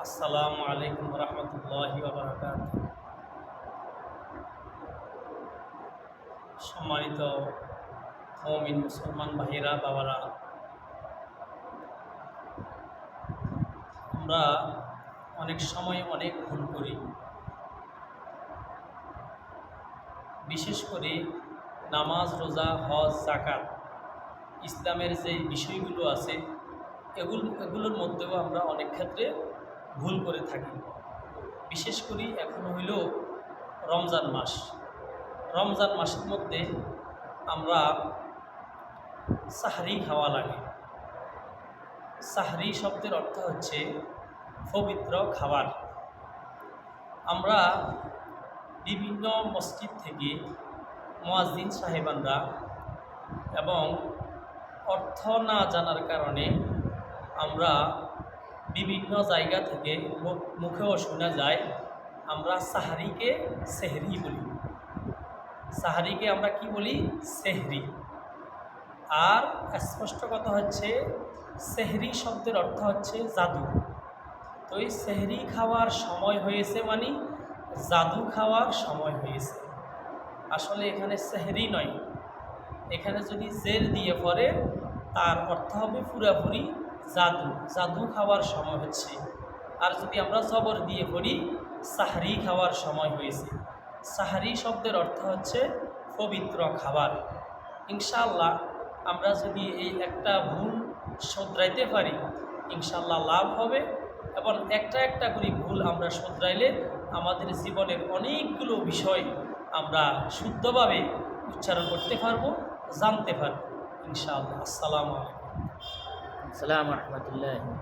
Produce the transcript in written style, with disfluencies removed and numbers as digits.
আসসালামু আলাইকুম রহমতুল্লাহি ওয়া বারাকাতুহু। সম্মানিত মুমিন মুসলমান ভাইয়েরা, বাবারা, আমরা অনেক সময় অনেক ভুল করি। বিশেষ করে নামাজ, রোজা, হজ, যাকাত, ইসলামের যে বিষয়গুলো আছে এগুলোর মধ্যেও আমরা অনেক ক্ষেত্রে ভুল করে থাকি। বিশেষ করে এখন হইল রমজান মাস। রমজান মাসের মধ্যে আমরা সাহরি খাওয়া লাগে। সাহরি শব্দের অর্থ হচ্ছে পবিত্র খাবার। আমরা বিভিন্ন মসজিদ থেকে মুয়াজ্জিন সাহেবানরা এবং অর্থ না জানার কারণে আমরা বিভিন্ন জায়গা থেকে মুখেও শোনা যায় আমরা সাহারিকে সেহরি বলি। সাহারিকে আমরা কি বলি? সেহরি। আর স্পষ্ট কথা হচ্ছে সেহরি শব্দের অর্থ হচ্ছে জাদু। তো এই সেহরি খাওয়ার সময় হয়েছে মানে জাদু খাওয়ার সময় হয়েছে। আসলে এখানে সেহরি নয়, এখানে যদি জের দিয়ে পড়ে তার অর্থ হবে পুরাপুরি জাদু, জাদু খাওয়ার সময় হচ্ছে। আর যদি আমরা জবর দিয়ে পড়ি সাহরি খাওয়ার সময় হয়েছে। সাহরি শব্দের অর্থ হচ্ছে পবিত্র খাবার। ইনশাআল্লাহ আমরা যদি এই একটা ভুল শোধরাইতে পারি ইনশাআল্লাহ লাভ হবে, এবং একটা একটা করে ভুল আমরা শোধরাইলে আমাদের জীবনের অনেকগুলো বিষয় আমরা শুদ্ধভাবে উচ্চারণ করতে পারবো, জানতে পারবো ইনশাআল্লাহ। আসসালামু আলাইকুম। আসসালামু আলাইকুম।